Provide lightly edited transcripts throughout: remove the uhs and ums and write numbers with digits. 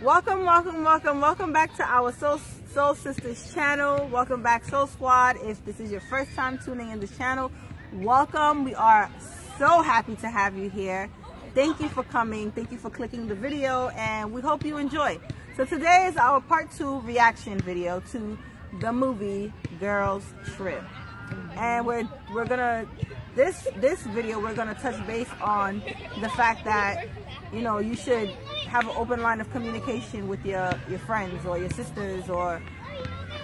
Welcome back to our Soul Sisters channel. Welcome back, Soul Squad. If this is your first time tuning in this channel, welcome. We are so happy to have you here. Thank you for coming. Thank you for clicking the video, and we hope you enjoy. So today is our part 2 reaction video to the movie Girls Trip, and we're gonna this video we're gonna touch base on the fact that, you know, you should have an open line of communication with your friends or your sisters or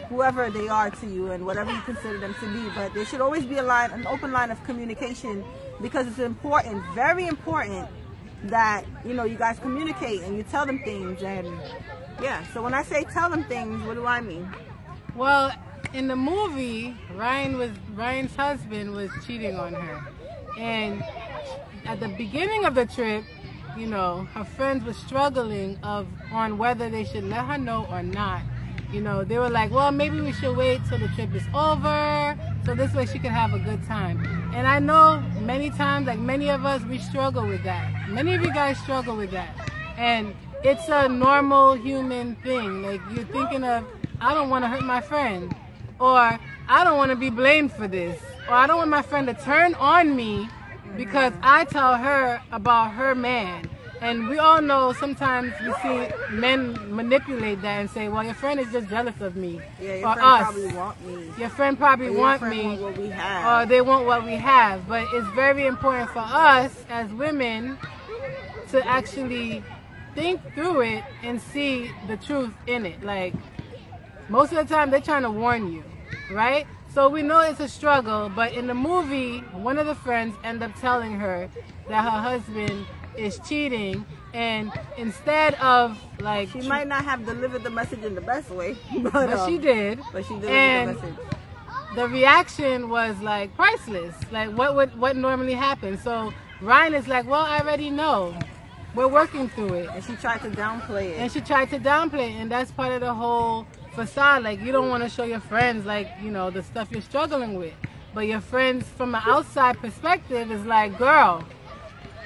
whoever they are to you and whatever you consider them to be. But there should always be an open line of communication, because it's important, very important, that, you know, you guys communicate and you tell them things. And yeah, so when I say tell them things, what do I mean? Well, in the movie, Ryan's husband was cheating on her, and at the beginning of the trip, you know, her friends were struggling on whether they should let her know or not. You know, they were like, well, maybe we should wait till the trip is over, so this way she can have a good time. And I know many times, like many of us, we struggle with that. Many of you guys struggle with that. And it's a normal human thing. Like, you're thinking of, I don't want to hurt my friend, or I don't want to be blamed for this, or I don't want my friend to turn on me because I tell her about her man. And we all know sometimes we see men manipulate that and say, well, your friend is just jealous of me, yeah, your or friend us. Probably want me. Your friend probably want me, want what we have. or they want what we have. But it's very important for us as women to actually think through it and see the truth in it. Like, most of the time they're trying to warn you, right? So we know it's a struggle, but in the movie, one of the friends ended up telling her that her husband is cheating, and instead of, like, she might not have delivered the message in the best way, but she did. But she delivered the message. The reaction was like priceless. Like, what normally happens? So Ryan is like, well, I already know. We're working through it. And she tried to downplay it. And that's part of the whole facade. Like, you don't want to show your friends, like, you know, the stuff you're struggling with. But your friends, from an outside perspective, is like, girl,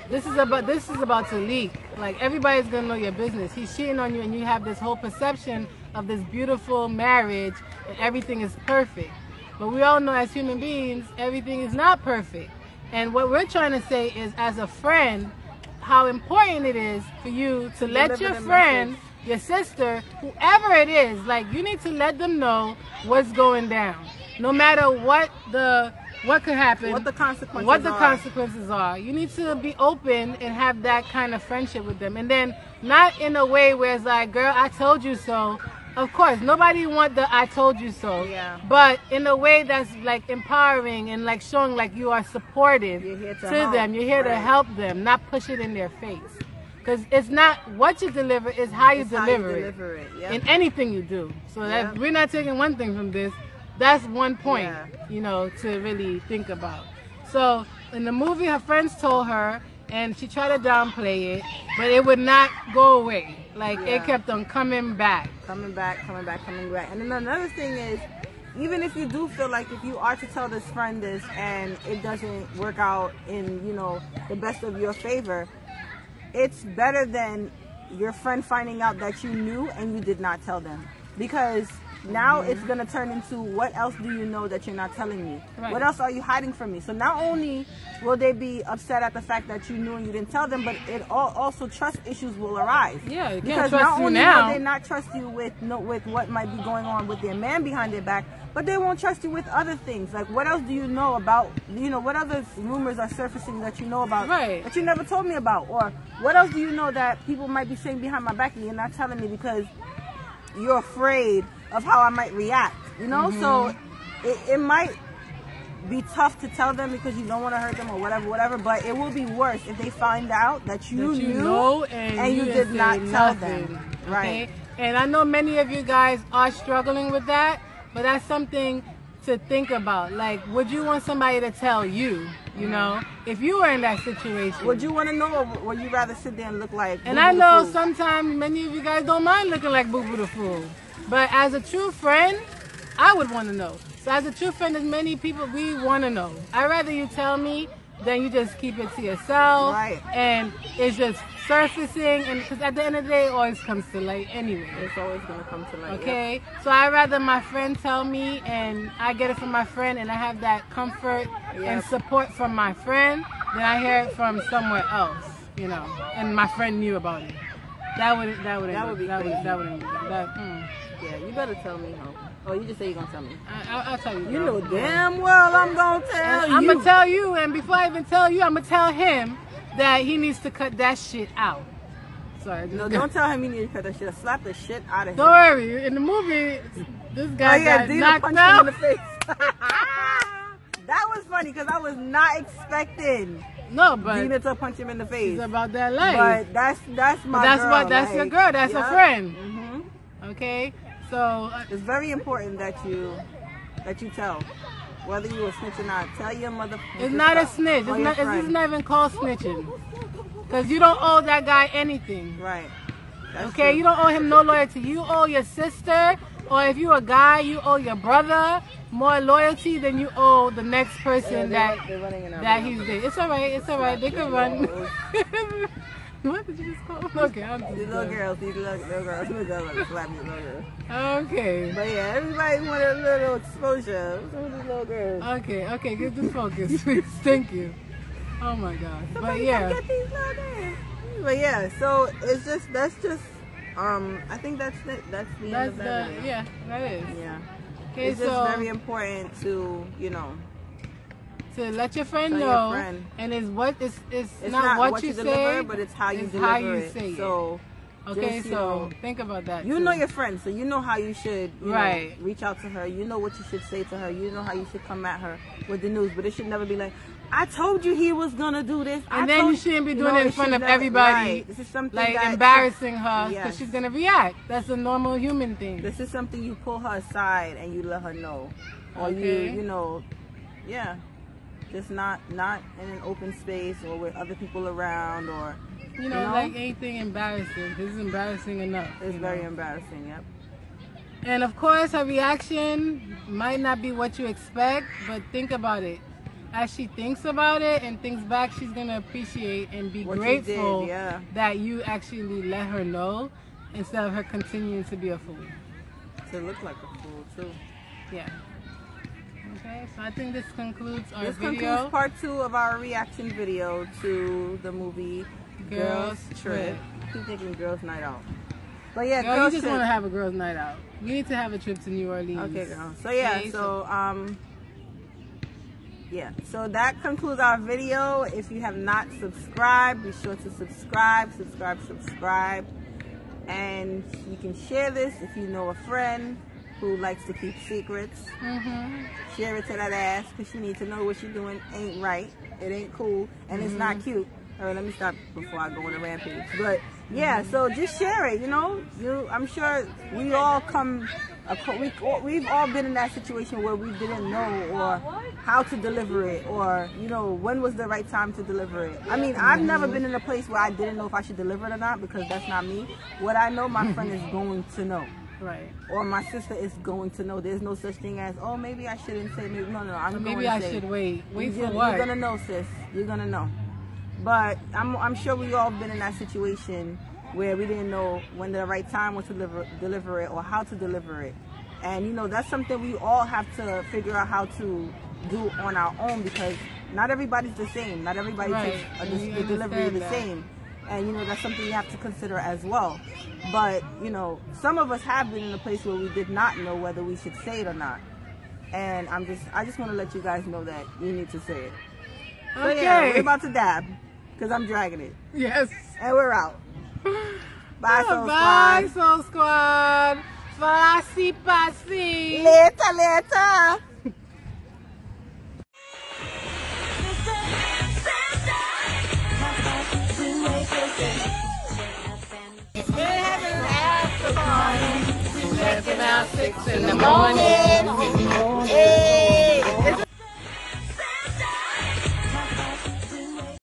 this is about to leak. Like, everybody's gonna know your business. He's cheating on you, and you have this whole perception of this beautiful marriage and everything is perfect. But we all know, as human beings, everything is not perfect. And what we're trying to say is, as a friend, how important it is for you to let your friend, your sister, whoever it is, like, you need to let them know what's going down. No matter what could happen, what the consequences are. You need to be open and have that kind of friendship with them. And then not in a way where it's like, girl, I told you so. Of course, nobody want the I told you so. Yeah. But in a way that's like empowering and like showing like you are supportive to them. You're here to help them, not push it in their face. Because it's not what you deliver, it's how you deliver it. Yep. In anything you do. So that we're not taking one thing from this. That's one point, you know, to really think about. So in the movie, her friends told her, and she tried to downplay it, but it would not go away. Like, it kept on coming back. And then another thing is, even if you do feel like if you are to tell this friend this and it doesn't work out in, you know, the best of your favor, it's better than your friend finding out that you knew and you did not tell them. Because now it's going to turn into, what else do you know that you're not telling me? Right. What else are you hiding from me? So not only will they be upset at the fact that you knew and you didn't tell them, but it also trust issues will arise. Yeah, you because can't trust not only you now. will they not trust you with what might be going on with their man behind their back, but they won't trust you with other things. Like, what else do you know about, you know, what other rumors are surfacing that you know about that you never told me about? Or what else do you know that people might be saying behind my back and you're not telling me because you're afraid of how I might react, you know? So it might be tough to tell them because you don't want to hurt them or whatever, but it will be worse if they find out that you knew and you did not tell them. Right. And I know many of you guys are struggling with that, but that's something to think about. Like, would you want somebody to tell you, you know, if you were in that situation? Would you want to know, or would you rather sit there and look like And I know sometimes many of you guys don't mind looking like Boo Boo the Fool. But as a true friend, I would want to know. So as a true friend, as many people, we want to know. I'd rather you tell me then you just keep it to yourself. Right. And it's just surfacing, and because at the end of the day, it always comes to light anyway. It's always gonna come to light. Okay, Yep. so I'd rather my friend tell me, and I get it from my friend, and I have that comfort and Yep. support from my friend, than I hear it from somewhere else, you know, and my friend knew about it. That would be crazy. Yeah, you better tell me, ho. Oh, you just say you're gonna tell me. I'll tell you. You girl. know damn well I'm gonna tell you. I'm gonna tell you, and before I even tell you, I'm gonna tell him that he needs to cut that shit out. Sorry. No, don't tell him you need to cut that shit. Slap the shit out of him. Don't worry. In the movie, this guy got Dina knocked punched out. him in the face. That was funny because I was not expecting No, but Dina to punch him in the face. it's about that life. But that's my That's girl. what. That's your girl. That's a friend. Hmm. Okay. So It's very important that you tell. Whether you a snitch or not, tell your mother. it's not a snitch. or It's your not. This friend. is not even called snitching. Because you don't owe that guy anything. Right. That's Okay, true. you don't owe him no loyalty. You owe your sister, or if you're a guy, you owe your brother more loyalty than you owe the next person they're running in our that room. he's there. It's alright. It's alright. They can run. What did you just call them? Okay, I'm just These little girls, slap you, little girls. Okay. But yeah, everybody wanted a little exposure. What's with these little girls? Okay, get the focus, please. Thank you. Oh my gosh. But Somebody yeah. come get these little girls. But yeah, so it's just I think that's it. That's the end That's of that. the yeah, that is. Yeah. Okay, It's just so very important to, to let your friend tell your know, friend. and it's it's not what you deliver, say, but it's how you it's deliver how you it. say it. So Okay, just, so think about that. you too. know your friend, so you know how you should Right. reach out to her. You know what you should say to her. You know how you should come at her with the news. But it should never be like, I told you he was gonna do this. And then you shouldn't be doing it in front of everybody, Right. This is something like that, embarrassing her, because Yes. she's gonna react. That's a normal human thing. This is something you pull her aside and you let her know, or Okay. yeah, just not in an open space or with other people around, or You know, like anything embarrassing. This is embarrassing enough. it's you very know? embarrassing. Yep. And of course, her reaction might not be what you expect, but think about it. As she thinks about it and thinks back, she's gonna appreciate and be What you grateful did, yeah. that you actually let her know instead of her continuing to be a fool. To look like a fool too. Yeah. Okay, so I think this concludes our This video. concludes part 2 of our reaction video to the movie Girls Trip. I keep thinking Girls Night Out. But yeah, Girl, Girls you just Trip. want to have a girls' night out. You need to have a trip to New Orleans. Okay, girl. So yeah, Okay, yeah. So that concludes our video. If you have not subscribed, be sure to subscribe. And you can share this if you know a friend who likes to keep secrets. Share it to that ass, because she needs to know what she's doing ain't right. It ain't cool, and it's not cute. All right, let me stop before I go on a rampage. But yeah, so just share it. I'm sure we all we've all been in that situation where we didn't know or how to deliver it, or when was the right time to deliver it. I mean, I've never been in a place where I didn't know if I should deliver it or not, because that's not me. What I know, my friend is going to know. Right. Or my sister is going to know. There's no such thing as, oh, maybe I shouldn't say. Maybe no. I'm going to say. Maybe I should wait. Wait for You're what? gonna know, sis. You're gonna know. But I'm sure we all been in that situation where we didn't know when the right time was to deliver it or how to deliver it. And that's something we all have to figure out how to do on our own, because not everybody's the same. Not everybody Right. takes the delivery understand the that. same. And that's something you have to consider as well. But some of us have been in a place where we did not know whether we should say it or not. And I just want to let you guys know that you need to say it. So Okay. yeah, we're about to dab, because I'm dragging it. Yes. And we're out. Bye, Soul Bye, Squad. Soul Squad. Pasi. Later. Left about 6 in the morning.